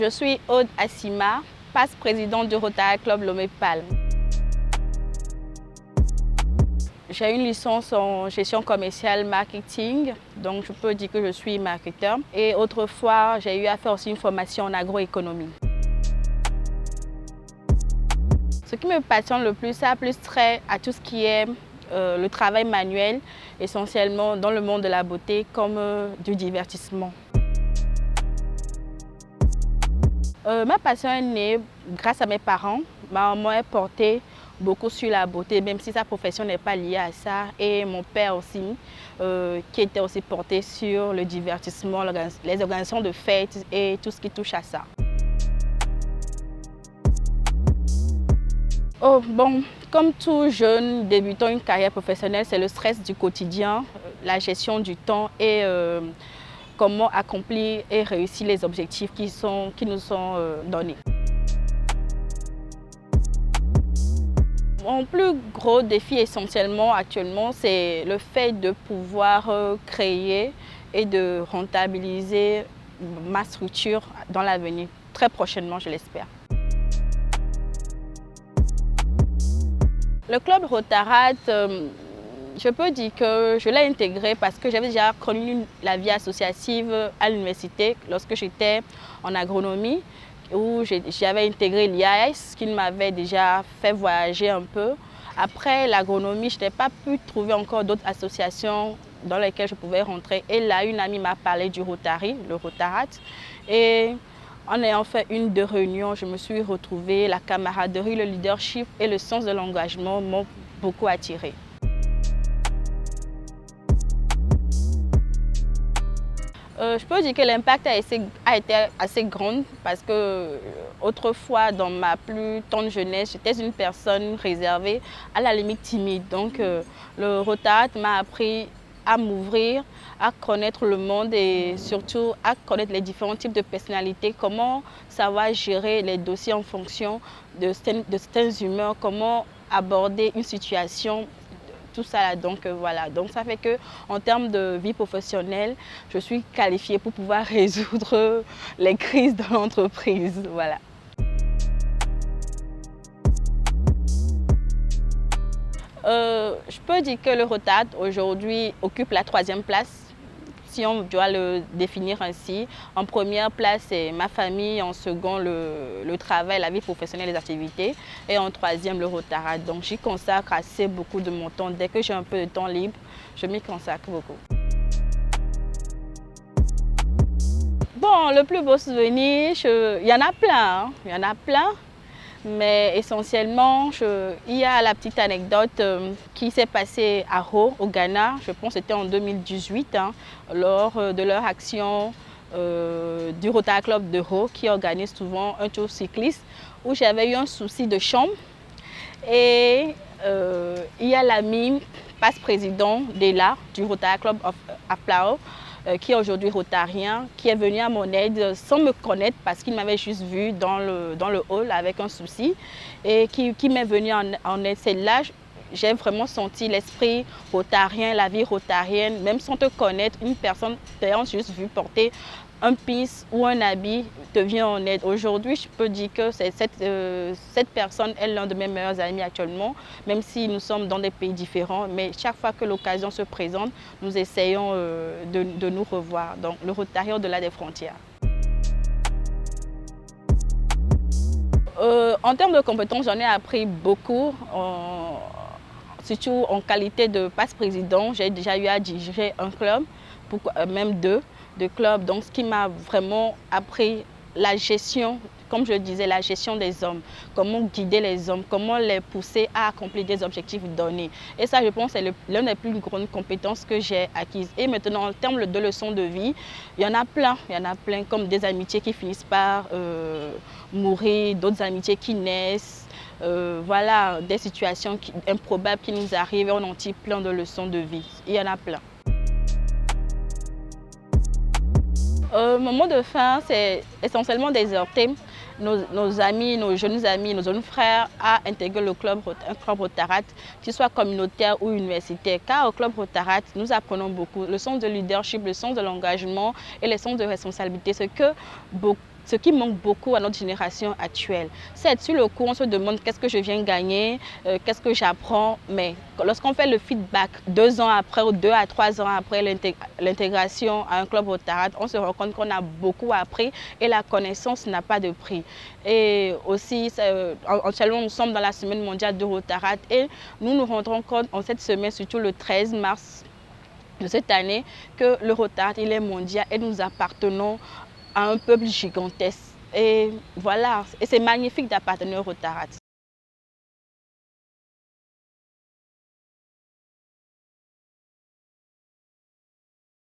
Je suis Aude Assima, passe-présidente du Rotary Club Lomé Palme. J'ai une licence en gestion commerciale marketing, donc je peux dire que je suis marketeur. Et autrefois, j'ai eu à faire aussi une formation en agroéconomie. Ce qui me passionne le plus, ça a plus trait à tout ce qui est le travail manuel, essentiellement dans le monde de la beauté comme du divertissement. Ma passion est née grâce à mes parents. Ma maman est portée beaucoup sur la beauté, même si sa profession n'est pas liée à ça. Et mon père aussi, qui était aussi porté sur le divertissement, les organisations de fêtes et tout ce qui touche à ça. Oh, bon, comme tout jeune débutant une carrière professionnelle, c'est le stress du quotidien, la gestion du temps et comment accomplir et réussir les objectifs qui nous sont donnés. Mon plus gros défi essentiellement actuellement, c'est le fait de pouvoir créer et de rentabiliser ma structure dans l'avenir, très prochainement je l'espère. Le club Rotaract, je peux dire que je l'ai intégré parce que j'avais déjà connu la vie associative à l'université lorsque j'étais en agronomie, où j'avais intégré l'IAS qui m'avait déjà fait voyager un peu. Après l'agronomie, je n'ai pas pu trouver encore d'autres associations dans lesquelles je pouvais rentrer. Et là, une amie m'a parlé du Rotary, le Rotaract. Et en ayant fait une de réunions, je me suis retrouvée, la camaraderie, le leadership et le sens de l'engagement m'ont beaucoup attirée. Je peux dire que l'impact a été assez grand parce que autrefois, dans ma plus tendre jeunesse, j'étais une personne réservée, à la limite timide. Donc le Rotaract m'a appris à m'ouvrir, à connaître le monde et surtout à connaître les différents types de personnalités, comment savoir gérer les dossiers en fonction de certaines humeurs, comment aborder une situation, tout ça là. Donc voilà, donc ça fait que en termes de vie professionnelle, je suis qualifiée pour pouvoir résoudre les crises de l'entreprise. Voilà. Je peux dire que le Rotaract aujourd'hui occupe la 3e place, si on doit le définir ainsi. En première place, c'est ma famille, en second, le travail, la vie professionnelle, les activités, et en 3e, le Rotaract. Donc j'y consacre assez beaucoup de mon temps. Dès que j'ai un peu de temps libre, je m'y consacre beaucoup. Bon, le plus beau souvenir, il y en a plein, hein. Il y en a plein. Mais essentiellement, il y a la petite anecdote qui s'est passée à Ho, au Ghana. Je pense que c'était en 2018, hein, lors de leur action du Rotary Club de Ho, qui organise souvent un tour cycliste, où j'avais eu un souci de chambre. Et il y a l'ami passe-président d'ELA, du Rotary Club of Aflao, qui est aujourd'hui rotarien, qui est venu à mon aide sans me connaître parce qu'il m'avait juste vu dans le hall avec un souci et qui m'est venu en aide. C'est là j'ai vraiment senti l'esprit rotarien, la vie rotarienne, même sans te connaître, une personne t'ayant juste vu porter un pince ou un habit te vient en aide. Aujourd'hui, je peux dire que cette personne est l'un de mes meilleurs amis actuellement, même si nous sommes dans des pays différents. Mais chaque fois que l'occasion se présente, nous essayons de nous revoir. Donc, le Rotary au-delà des frontières. En termes de compétences, j'en ai appris beaucoup. Surtout en qualité de passe-président, j'ai déjà eu à diriger un club, même deux clubs. Donc, ce qui m'a vraiment appris la gestion, comme je disais, la gestion des hommes, comment guider les hommes, comment les pousser à accomplir des objectifs donnés. Et ça, je pense, c'est l'une des plus grandes compétences que j'ai acquises. Et maintenant, en termes de leçons de vie, il y en a plein, comme des amitiés qui finissent par mourir, d'autres amitiés qui naissent. Voilà, des situations improbables qui nous arrivent et on en tire plein de leçons de vie. Il y en a plein. Mon mot de fin, c'est essentiellement d'exhorter nos amis, nos jeunes amis, nos jeunes frères à intégrer un club Rotaract, qu'il soit communautaire ou universitaire. Car au club Rotaract, nous apprenons beaucoup. Le sens de leadership, le sens de l'engagement et le sens de responsabilité. Ce que ce qui manque beaucoup à notre génération actuelle. Certes, sur le coup, on se demande qu'est-ce que je viens gagner, qu'est-ce que j'apprends, mais lorsqu'on fait le feedback 2 ans après ou 2 à 3 ans après l'intégration à un club Rotaract, on se rend compte qu'on a beaucoup appris et la connaissance n'a pas de prix. Et aussi, actuellement, nous sommes dans la semaine mondiale de Rotaract et nous nous rendrons compte en cette semaine, surtout le 13 mars de cette année, que le Rotaract, il est mondial et nous appartenons à un peuple gigantesque. Et voilà, et c'est magnifique d'appartenir au Rotaract.